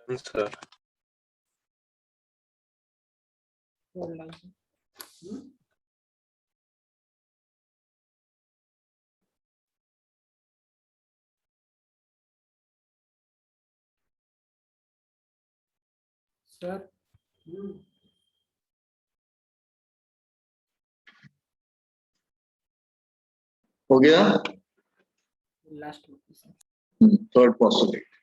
Sir sir हो गया last third possibility.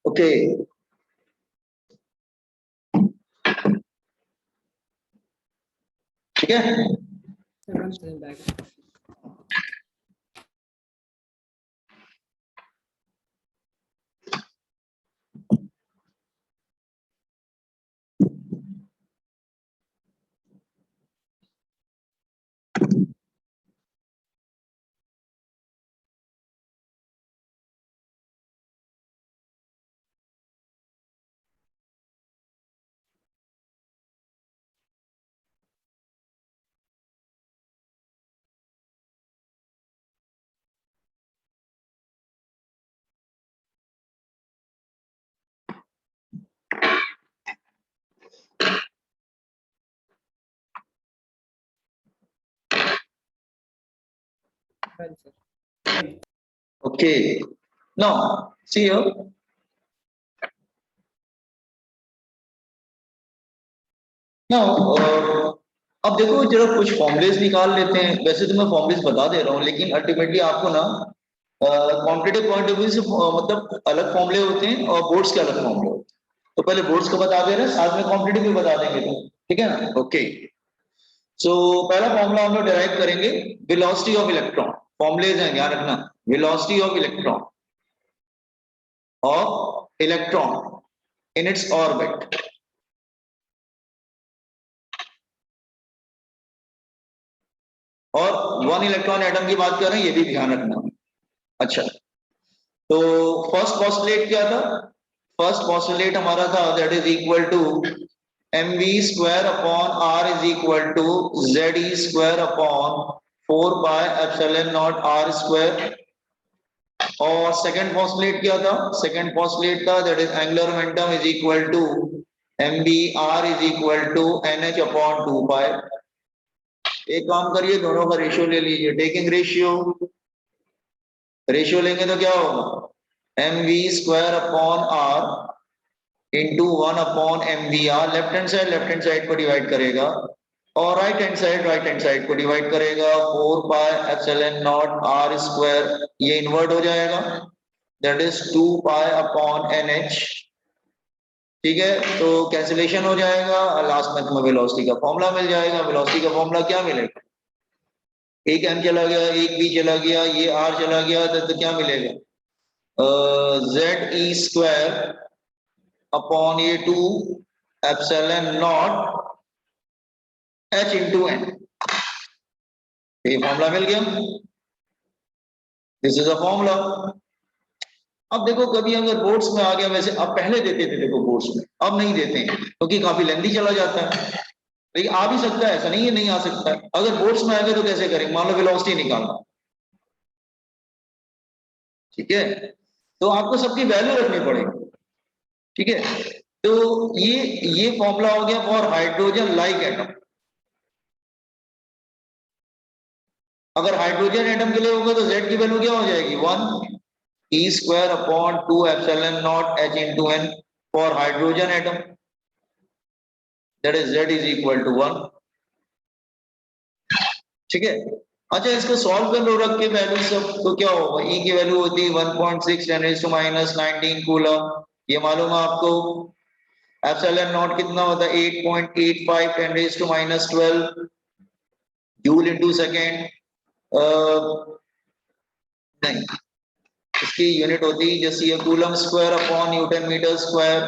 Okay ठीक है। Okay, now see here. Now अब देखो जरा कुछ फॉर्मुलेस निकाल लेते हैं। वैसे तो मैं फॉर्मुलेस बता दे रहा हूँ, लेकिन अल्टीमेटली आपको ना क्वांटिटेटिव पॉइंट ऑफ व्यू से मतलब अलग फॉर्मुले होते हैं और बोर्ड्स के अलग फॉर्मुले होते हैं। तो पहले बोर्ड्स को बता दे रहे हैं, साथ में क्वांटिटेटिव भी बता देंगे, तो ठीक है ना। ओके, सो पहला फॉर्मूला हम लोग डिराइव करेंगे वेलोसिटी ऑफ इलेक्ट्रॉन। फॉर्मुलेज हैं, ध्यान रखना। Velocity of electron in its orbit. और वन इलेक्ट्रॉन एटम की बात कर रहे हैं, ये भी ध्यान रखना। अच्छा, तो फर्स्ट पोस्टुलेट क्या था? फर्स्ट पोस्टुलेट हमारा था that is equal to mv square upon r is equal to ze square upon 4 pi epsilon naught r square. और सेकंड पोस्टुलेट क्या था? सेकंड पोस्टुलेट था that is angular momentum is equal to mv r is equal to nh upon 2 pi. एक काम करिए, दोनों का ratio ले लीजिए। टेकिंग रेशियो लेंगे तो क्या होगा? mv square upon r into 1 upon mv r। Left hand side को डिवाइड करेगा और राइट हैंड साइड को डिवाइड करेगा। 4 pi epsilon naught r square, ये इन्वर्ट हो जाएगा, that is 2 pi upon nh। ठीक है, तो कैंसिलेशन हो जाएगा, लास्ट में तुम्हें वेलोसिटी का फॉर्मूला मिल जाएगा। वेलोसिटी का फॉर्मूला क्या मिलेगा? एक m चला गया, एक v चला गया, ये r चला गया, तो क्या मिलेगा? ze स्क्वायर अपॉन ये 2 epsilon naught h into n। ये फॉर्मूला मिल गया। This is a formula. अब देखो, कभी अगर बोर्ड्स में आ गया, वैसे अब पहले देते थे देखो बोर्ड्स में, अब नहीं देते हैं क्योंकि काफी लेंथी चला जाता है। लेकिन आ भी सकता है, ऐसा नहीं है नहीं आ सकता है। अगर बोर्ड्स में आएगा तो कैसे करेंगे? मान लो वेलोसिटी निकालना, ठीक है, तो आपको सबकी वैल्यू रखनी पड़ेगी। ठीक है, तो ये फॉर्मूला हो गया फॉर हाइड्रोजन लाइक एटम। अगर हाइड्रोजन एटम के लिए होगा तो Z की वैल्यू क्या हो जाएगी? 1 E square upon 2 epsilon naught H into n for hydrogen atom, that is Z is equal to 1। ठीक है। अच्छा, इसको सॉल्व कर लो रख के वैल्यू सब, तो क्या होगा, ई की वैल्यू होती है 1.6 10⁻⁻⁹ कूलम, ये मालूम है आपको। एप्सिलॉन नॉट कितना होता है 8.85 10⁻12 जूल इनटू सेकेंड। नहीं, इसकी यूनिट होती है जैसे ये coulomb square upon newton metre square.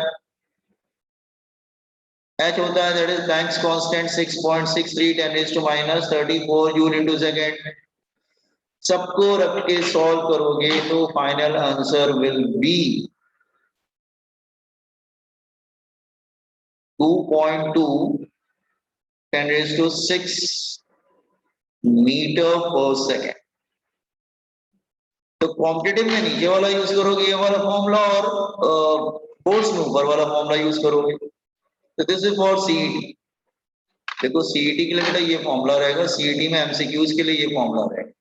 H होता है that is Planck's constant 6.63 10⁻34 joule into second. सबको रख के सॉल्व करोगे तो final answer will be 2.2 10⁻6 metre per second. तो कॉम्पिटिटिव में नीचे वाला यूज करोगे ये वाला फॉर्मूला, और फोर्स में ऊपर वाला फॉर्मूला यूज करोगे। तो दिस इज फॉर सीईटी। देखो सीईटी के लिए बेटा ये फॉर्मूला रहेगा, सीईटी में एमसीक्यूज के लिए ये फॉर्मूला रहेगा,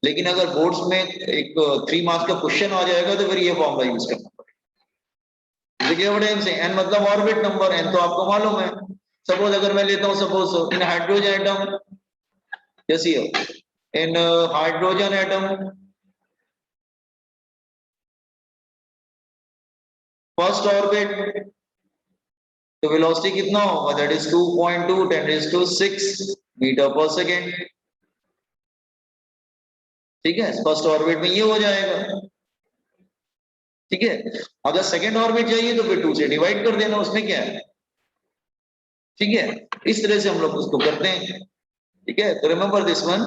लेकिन अगर बोर्ड्स में एक 3 मार्क्स का क्वेश्चन आ जाएगा तो फिर ये फॉर्मूला यूज करना पड़ेगा। देखिए बड़े एम से एन मतलब ऑर्बिट नंबर, एन तो आपको मालूम है। सपोज अगर मैं लेता हूं, सपोज इन हाइड्रोजन एटम, जैसी इन हाइड्रोजन एटम फर्स्ट ऑर्बिट, तो वेलोसिटी कितना होगा, that is 2.2 10⁻6 metre per second. ठीक है, फर्स्ट ऑर्बिट में ये हो जाएगा। ठीक है, अगर सेकेंड ऑर्बिट चाहिए तो फिर 2 से डिवाइड कर देना, उसमें क्या है। ठीक है, इस तरह से हम लोग उसको करते हैं। ठीक है, तो रिमेंबर दिस वन।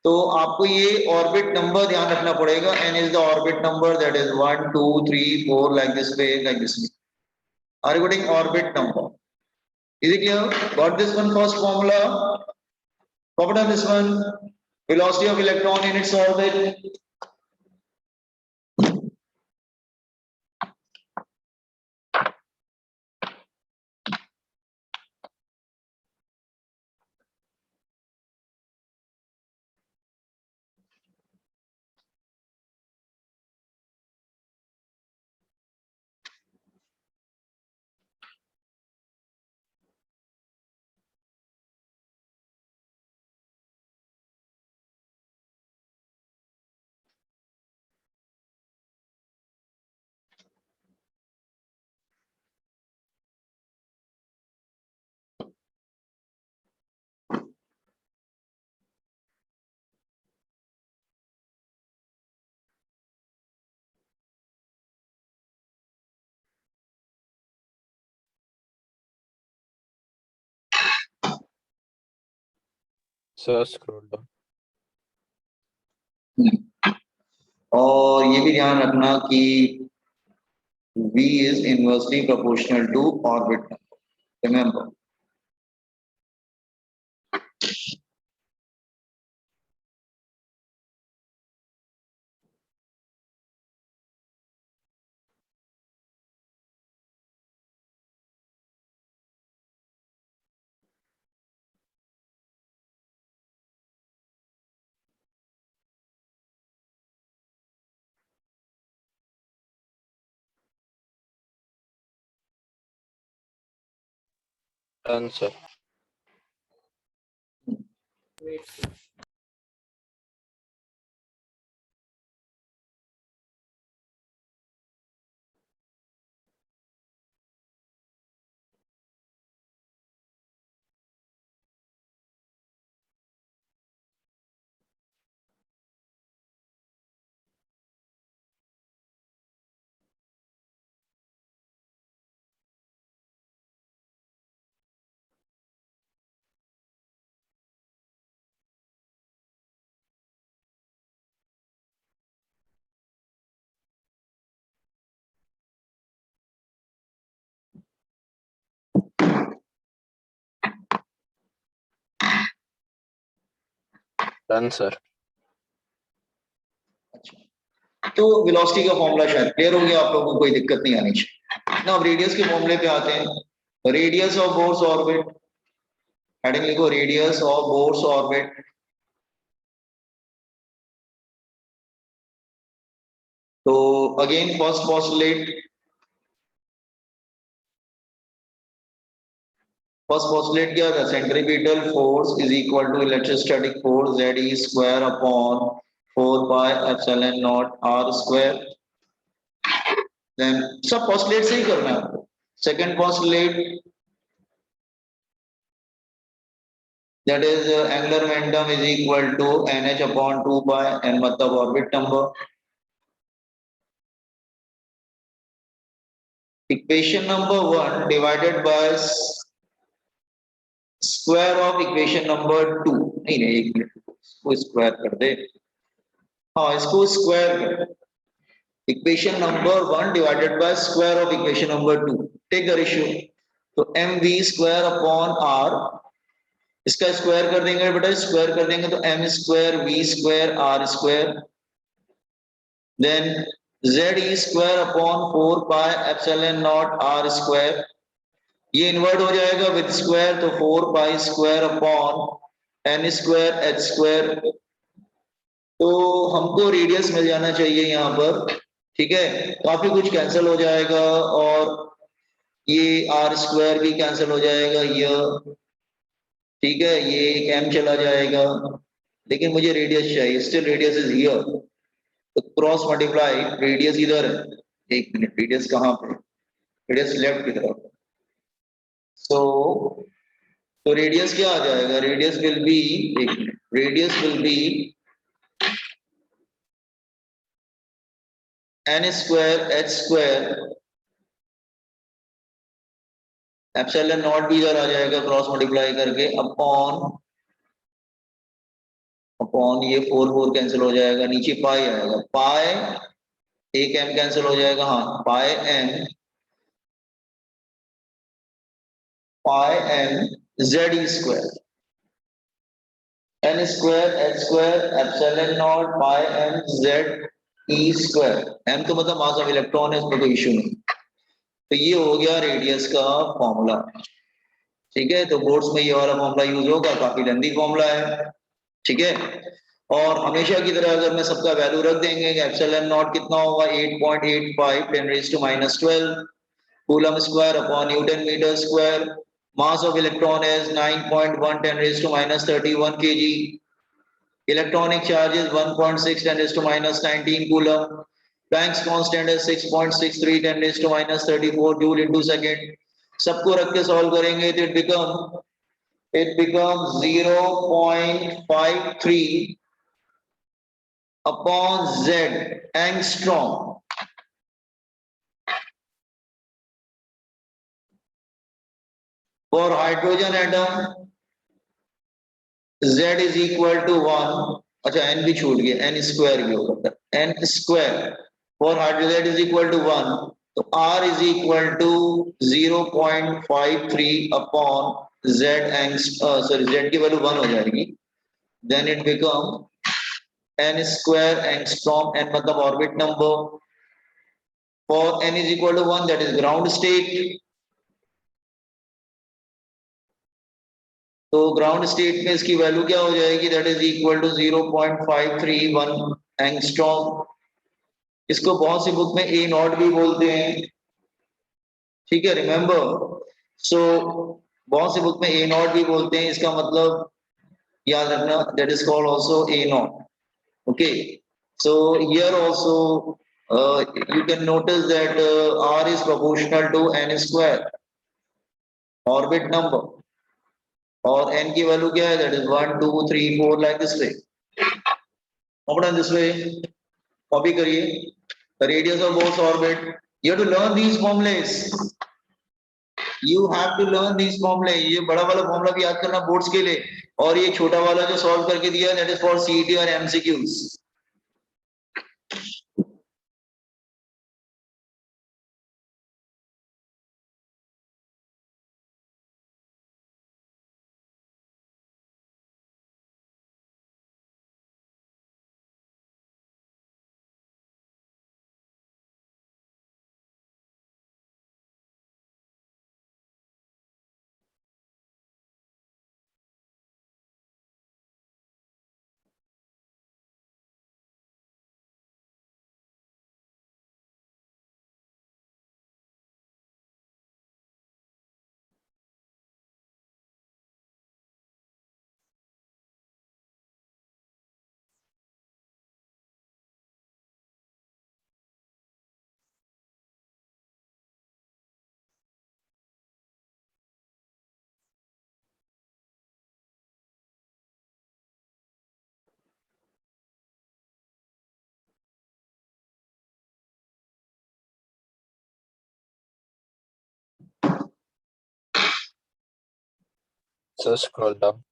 तो आपको ये ऑर्बिट नंबर ध्यान रखना पड़ेगा, N is the orbit number, that is 1 2 3 4 like this way, like this way are getting orbit number. Is it clear? Got this one first formula? Copy down this one, velocity of electron in its orbit. Sir, scroll down. और ये भी ध्यान रखना कि v is inversely proportional to orbit number. Remember. Done, sir. Wait. Done, sir. तो velocity का formula शायद clear हो गया आप लोगों को, कोई दिक्कत नहीं आनी चाहिए ना। अब रेडियस के फॉर्मूले पे आते हैं। Radius of Bohr's orbit, heading लिखो, रेडियस ऑफ बोर्स ऑर्बिट। तो again first postulate, first postulate क्या था, centripetal force is equal to electrostatic force Z E square upon 4 pi epsilon naught R square. Then सब postulate से ही करना है आपको। Second postulate, that is angular momentum is equal to nh upon 2 pi n मतलब orbit number। equation number 1 divided by square of equation number 2, नहीं नहीं एक मिनट इसको स्क्वायर कर दे, हाँ इसको स्क्वायर कर, equation number 1 divided by square of equation number 2, take the ratio, तो mv स्क्वायर अपॉन r, इसका स्क्वायर कर देंगे बेटा, स्क्वायर कर देंगे तो m square v square r square, then z e square upon 4 pi epsilon naught r square, ये invert हो जाएगा विद स्क्वायर तो 4 पाई square upon n square h square, तो हमको रेडियस मिल जाना चाहिए यहाँ पर, ठीक है, काफी कुछ कैंसिल हो जाएगा और ये r स्क्वायर भी कैंसिल हो जाएगा ये, ठीक है, ये एक m चला जाएगा, लेकिन मुझे रेडियस चाहिए, स्टिल रेडियस इज हियर, तो क्रॉस मल्टीप्लाई, रेडियस इधर है, एक मिनट रेडियस कहाँ पे, रेडियस लेफ्ट की तरफ, सो तो रेडियस क्या आ जाएगा, रेडियस विल बी, एक minute, radius will be n square h square, epsilon not भी इधर आ जाएगा क्रॉस मल्टीप्लाई करके, अपॉन अपॉन ये 4 4 कैंसिल हो जाएगा, नीचे पाई आएगा, पाई एक m कैंसिल हो जाएगा, हाँ पाई m z e square, n square h square epsilon not pi m z e square, m तो मतलब मास ऑफ इलेक्ट्रॉन है, इसमें कोई इशू नहीं, तो ये हो गया रेडियस का फॉर्मूला, ठीक है, तो बोर्ड्स में ये वाला फॉर्मूला यूज होगा, काफी लेंथी फॉर्मूला है, ठीक है, और हमेशा की तरह अगर मैं सबका वैल्यू रख देंगे कि एप्सिलॉन नॉट कितना होगा 8.85 10 raise to -12 coulomb square upon newton metre square, mass of electron is 9.1 10 raise to -31 kg, electronic charge is 1.6 10 raise to -19 coulomb, Planck's constant is 6.63 10 raised to -34 joule into second, सबको रख के solve करेंगे तो it becomes 0.53 upon z angstrom, for hydrogen atom z is equal to 1, अच्छा n भी छूट गया, n square भी होगा, n square for hydrogen is equal to 1, तो r is equal to 0.53 upon z sorry z की वैल्यू 1 हो जाएगी, then it become n square angstrom, n मतलब orbit number, for n is equal to 1 that is ground state, तो ground state में इसकी value क्या हो जाएगी, that is equal to 0.531 angstrom, इसको बहुत सी बुक में ए नॉट भी बोलते हैं, ठीक है, रिमेंबर, सो बहुत सी बुक में ए नॉट भी बोलते हैं, इसका मतलब याद रखना, that is called also a not, okay, so here also you can notice that r is proportional to n square orbit number, और n की वैल्यू क्या है, that is 1 2 3 4 like this way, open this way, copy करिए, the radius of Bohr's orbit, you have to learn these formulas, you have to learn these formulas, ये बड़ा वाला formula भी याद करना बोर्ड्स के लिए, और ये छोटा वाला जो सॉल्व करके दिया है दैट इज फॉर सीईटी और MCQs. sir, scroll down.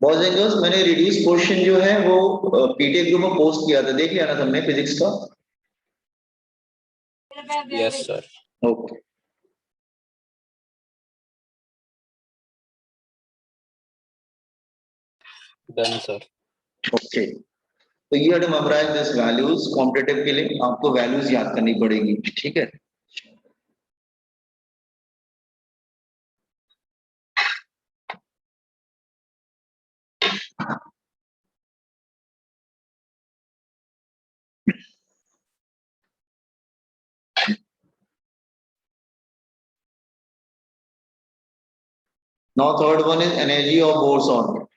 Boys and girls, मैंने रिड्यूस क्वेश्चन जो है वो पीटीए ग्रुप में पोस्ट किया था, देख लिया ना तुमने फिजिक्स का? Yes, sir. Okay, Done, sir. Okay. तो ये to memorise this values, competitive के लिए आपको वैल्यूज याद करनी पड़ेगी, ठीक है? Now third one is energy of Bohr's orbit.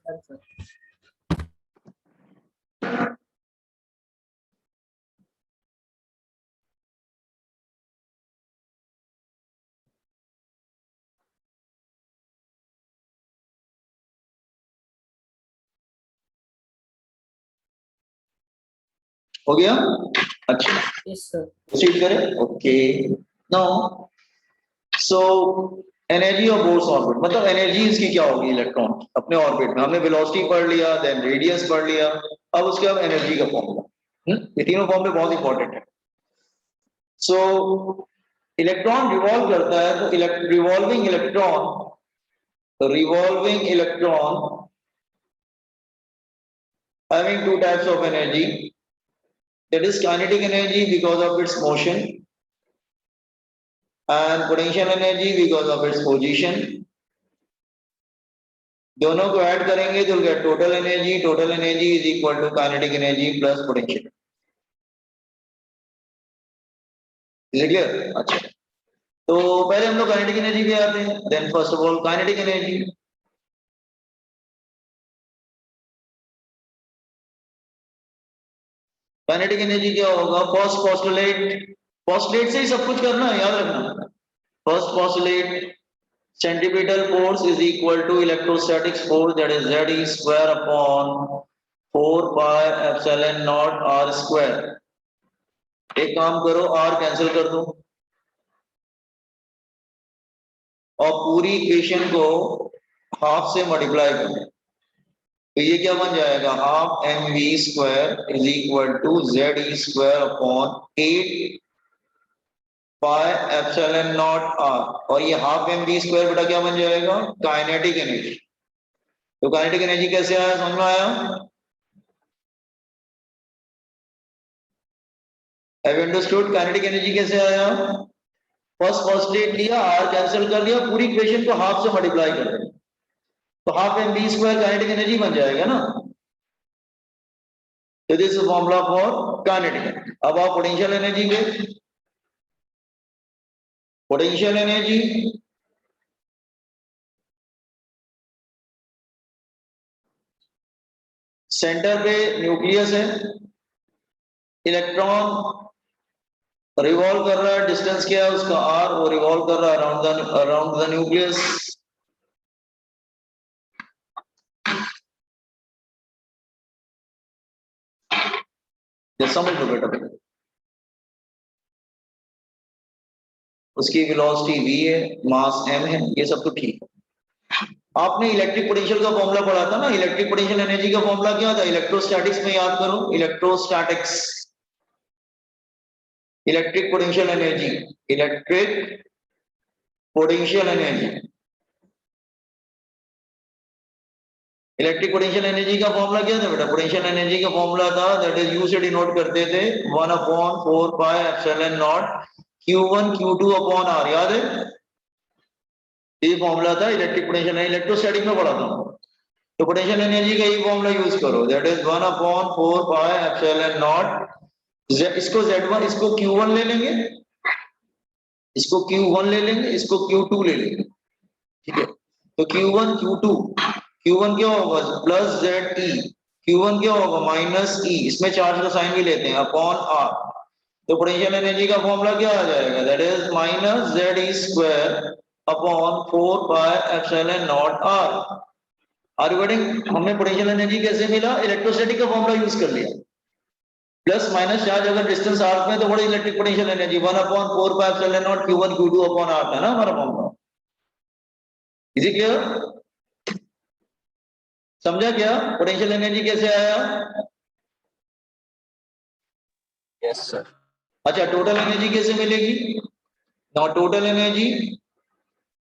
Done, sir. हो गया? अच्छा, Yes, sir. प्रोसीड करें। Okay, now so energy of Bohr's orbit, मतलब एनर्जी इसकी क्या होगी इलेक्ट्रॉन अपने ऑर्बिट में। हमने वेलोसिटी पढ़ लिया, देन रेडियस पढ़ लिया, अब उसके बाद एनर्जी का फॉर्मूला। ये तीनों फॉर्मूले बहुत इंपॉर्टेंट है। सो इलेक्ट्रॉन रिवॉल्व करता है, तो revolving electron having two types of energy, that is kinetic energy because of its motion and potential energy because of its position. दोनों को ऐड करेंगे तो get total energy is equal to kinetic energy plus potential. Is clear? अच्छा, तो पहले हम लोग kinetic energy पे आते हैं। Then first of all kinetic energy, kinetic energy क्या होगा? फर्स्ट पोस्टुलेट से ही सब कुछ करना है, याद रखना। First postulate, centripetal force is equal to electrostatic force, that is Z E square upon 4 pi epsilon naught R square। एक काम करो, R कैंसिल कर दो और पूरी इक्वेशन को हाफ से मल्टीप्लाई करो, तो ये क्या बन जाएगा? Half M V square is equal to Z E square upon 8 pi epsilon naught R, और ये हाफ एम वी स्क्वायर बेटा क्या बन जाएगा? Kinetic energy. तो काइनेटिक एनर्जी कैसे आया, समझ में आया? हैव अंडरस्टूड काइनेटिक एनर्जी कैसे आया? फर्स्ट पोस्टुलेट लिया, आर कैंसिल कर दिया, पूरी इक्वेशन को हाफ से मल्टीप्लाई कर दिया, तो half M V square kinetic energy बन जाएगा ना। तो this is formula for kinetic. अब आप पोटेंशियल एनर्जी पे, पोटेंशियल एनर्जी सेंटर पे न्यूक्लियस है, इलेक्ट्रॉन रिवॉल्व कर रहा है, डिस्टेंस क्या है उसका r, वो रिवॉल्व कर रहा है अराउंड द न्यूक्लियस। ये समझ लो बेटा, उसकी वेलोसिटी v है, मास m है, ये सब तो ठीक है। आपने इलेक्ट्रिक पोटेंशियल का फॉर्मूला पढ़ा था ना, इलेक्ट्रिक पोटेंशियल एनर्जी का फॉर्मूला क्या था? इलेक्ट्रोस्टैटिक्स में याद करो, electrostatics, electric potential energy, electric potential energy, electric potential energy का फॉर्मूला क्या था बेटा? पोटेंशियल एनर्जी का फॉर्मूला था, दैट इज यू से डिनोट करते थे 1/4 pi epsilon naught Q1 Q2 अपॉन R, याद है? ये फॉर्मूला था इलेक्ट्रिक पोटेंशियल, इलेक्ट्रोस्टैटिक में पढ़ा था। तो पोटेंशियल एनर्जी का ये फॉर्मूला यूज करो, that is 1/4 pi epsilon not. इसको Z1, इसको Q1 ले लेंगे, इसको Q1 ले लेंगे, इसको Q2 ले लेंगे, ठीक है? तो Q1 Q2, Q1 क्या होगा प्लस ZE, Q1 क्या होगा माइनस E, इसमें चार्ज का साइन भी लेते हैं, अपॉन R। तो पोटेंशियल एनर्जी का फॉर्मूला क्या आ जाएगा? That is minus ZE square upon 4 pi epsilon naught R। Are you getting? हमने पोटेंशियल एनर्जी कैसे मिला? इलेक्ट्रोस्टैटिक का फॉर्मूला यूज कर लिया। प्लस माइनस चार्ज अगर डिस्टेंस आर में, तो बड़ी electric potential energy 1/4 pi epsilon naught Q1 Q2 अपॉन R था ना हमारा फॉर्मूला। Is it clear? समझा क्या पोटेंशियल एनर्जी कैसे आया? Yes, sir. अच्छा, टोटल एनर्जी कैसे मिलेगी? नाउ टोटल एनर्जी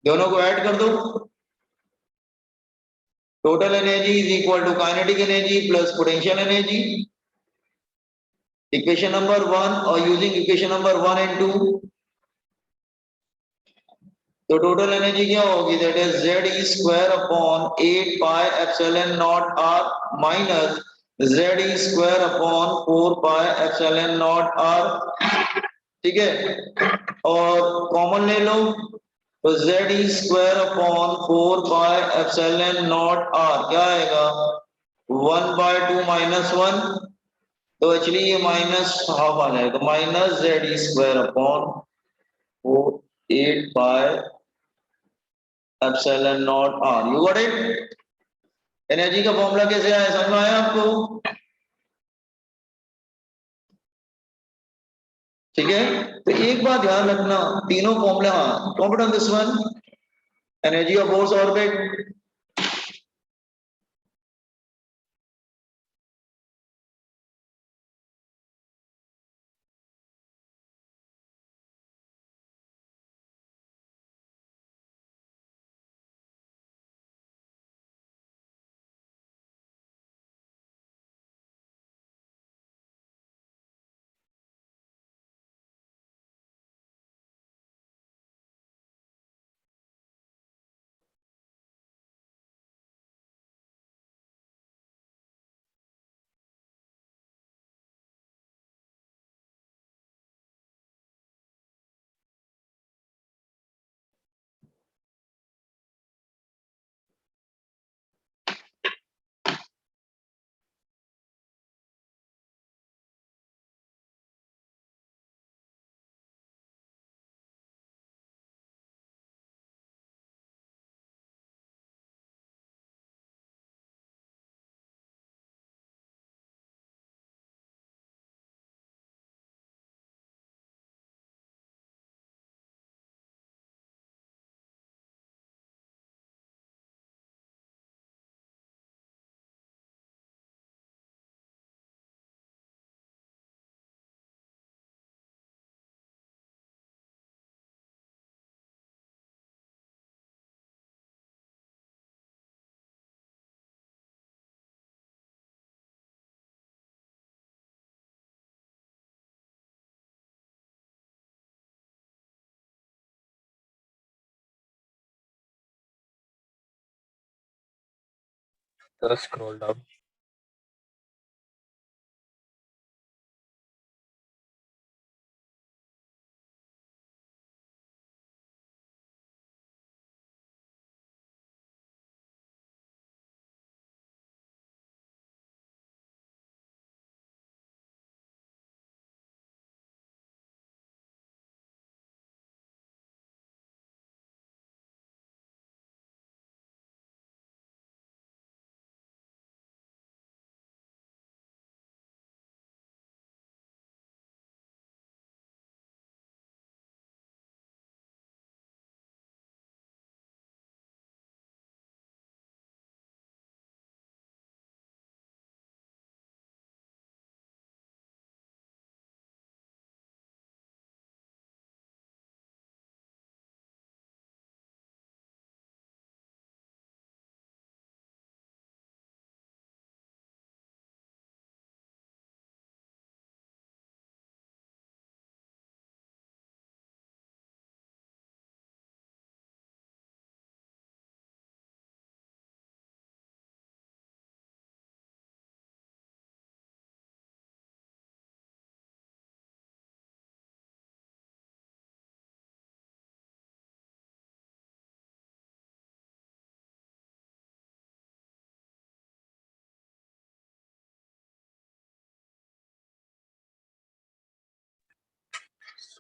दोनों को ऐड कर दो। Total energy is equal to kinetic energy plus potential energy. Equation number 1 और यूजिंग इक्वेशन नंबर 1 एंड 2, तो टोटल एनर्जी क्या होगी? That is ZE square upon 8 pi epsilon naught R minus ZE square upon 4 pi epsilon naught R, ठीक है? और common ले लो, तो ZE square upon 4 pi epsilon naught R क्या आएगा? 1/2 माइनस 1, तो एक्चुअली ये माइनस हाफ आ जाएगा, minus ZE square upon 8 pi epsilon naught R। You got it? Energy का फॉर्मूला कैसे आया, समझ में आया आपको? ठीक है, तो एक बात ध्यान रखना, तीनों formula, compute on this one, energy of Bohr's orbit, Sir, scroll down.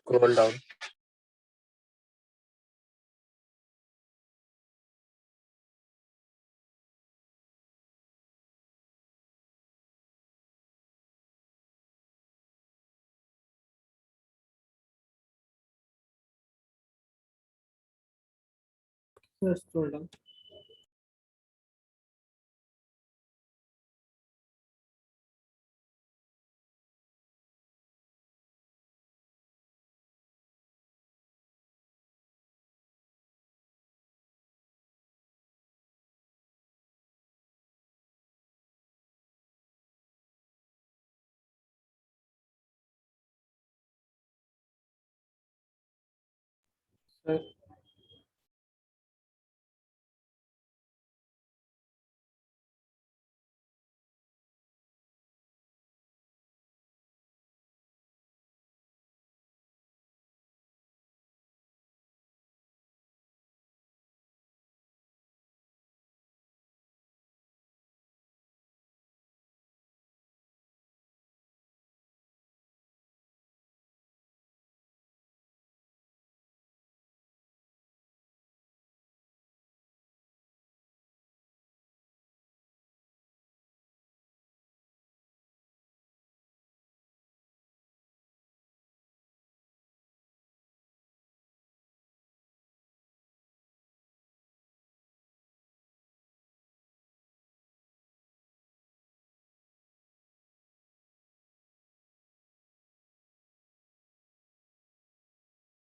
Scroll down. Sir, scroll down. Sir,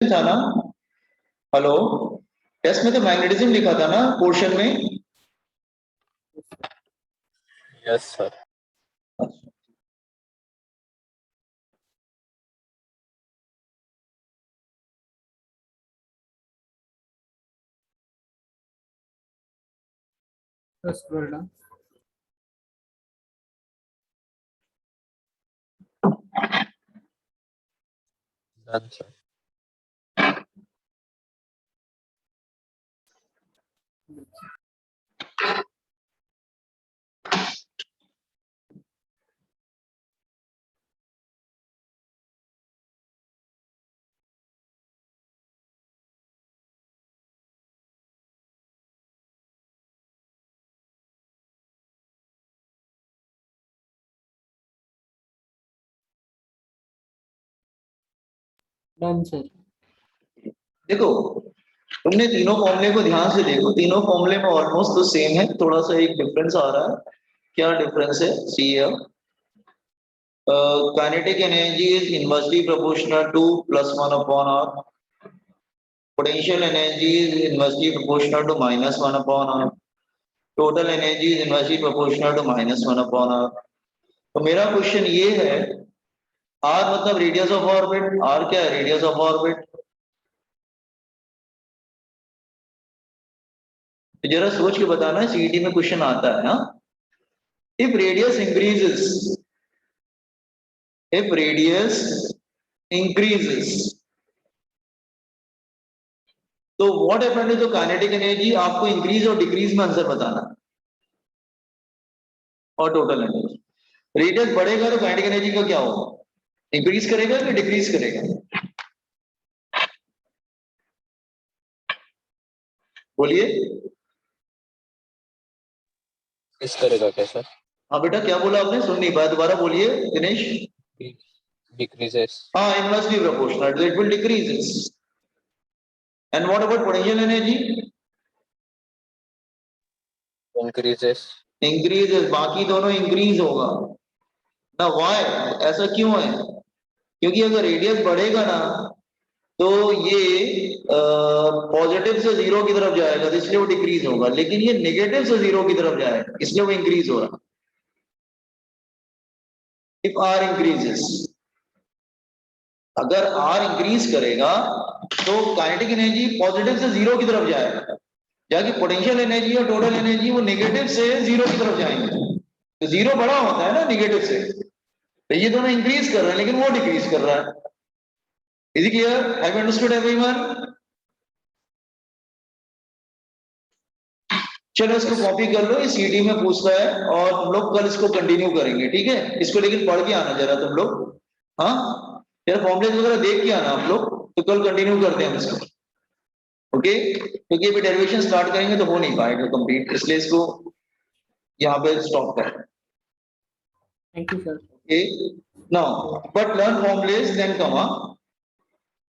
था ना, हेलो, टेस्ट में तो मैग्नेटिज्म लिखा था ना पोर्शन में। Yes, sir. sir, scroll down. Done, sir. Done, sir. देखो, तुमने तीनों फॉर्मूले को ध्यान से देखो, तीनों फॉर्मूले में ऑलमोस्ट तो सेम है, थोड़ा सा एक डिफरेंस आ रहा है। क्या डिफरेंस है? See here, kinetic energy is inversely proportional to plus 1 upon r. Potential energy is inversely proportional to minus 1 upon r. Total energy is inversely proportional to minus 1 upon r. तो मेरा question ये है, r मतलब radius of orbit, r क्या है? Radius of orbit. जरा सोच के बताना, सीईटी में क्वेश्चन आता है ना। If radius increases, if radius increases, तो what happened to kinetic energy? आपको इंक्रीज और डिक्रीज में आंसर बताना और टोटल एनर्जी। रेडियस बढ़ेगा तो काइनेटिक एनर्जी का क्या होगा? इंक्रीज करेगा कि डिक्रीज करेगा? बोलिए। इस करेगा क्या, सर? हाँ बेटा, क्या बोला आपने? सुन नहीं पाया, दोबारा बोलिए दिनेश। Decreases. हाँ, inversely proportional, it will decreases. And what about potential energy? Increases. Increases, बाकी दोनों इंक्रीज होगा ना। व्हाई? ऐसा क्यों है? क्योंकि अगर रेडियस बढ़ेगा ना तो ये पॉजिटिव से जीरो की तरफ जाएगा, तो इसलिए वो डिक्रीज होगा, लेकिन ये नेगेटिव से जीरो की तरफ जाएगा, इसलिए वो इंक्रीज हो रहा। इफ आर इंक्रीजेस, अगर आर इंक्रीज करेगा तो काइनेटिक एनर्जी पॉजिटिव से जीरो की तरफ जाएगा, जबकि पोटेंशियल एनर्जी और टोटल एनर्जी वो नेगेटिव से जीरो की तरफ जाएंगे। तो जीरो बड़ा होता है ना नेगेटिव से, तो ये दोनों इंक्रीज कर रहे हैं लेकिन वो डिक्रीज कर रहा है। Is it clear? Have you understood everyone? चलो इसको कॉपी कर लो, ये सीडी में पूछता है और हम लोग कल इसको कंटिन्यू करेंगे, ठीक है? इसको लेकिन पढ़ के आना जरा तुम लोग। हाँ, यार फॉर्मुलेज वगैरह देख के आना आप लोग, तो कल कंटिन्यू करते हैं हम इसको। ओके, क्योंकि अभी डेरिवेशन स्टार्ट करेंगे तो हो नहीं पाएगा कंप्लीट, इसलिए इसको यहाँ पे स्टॉप करें। Thank you, sir. Okay, now but learn formulas then comma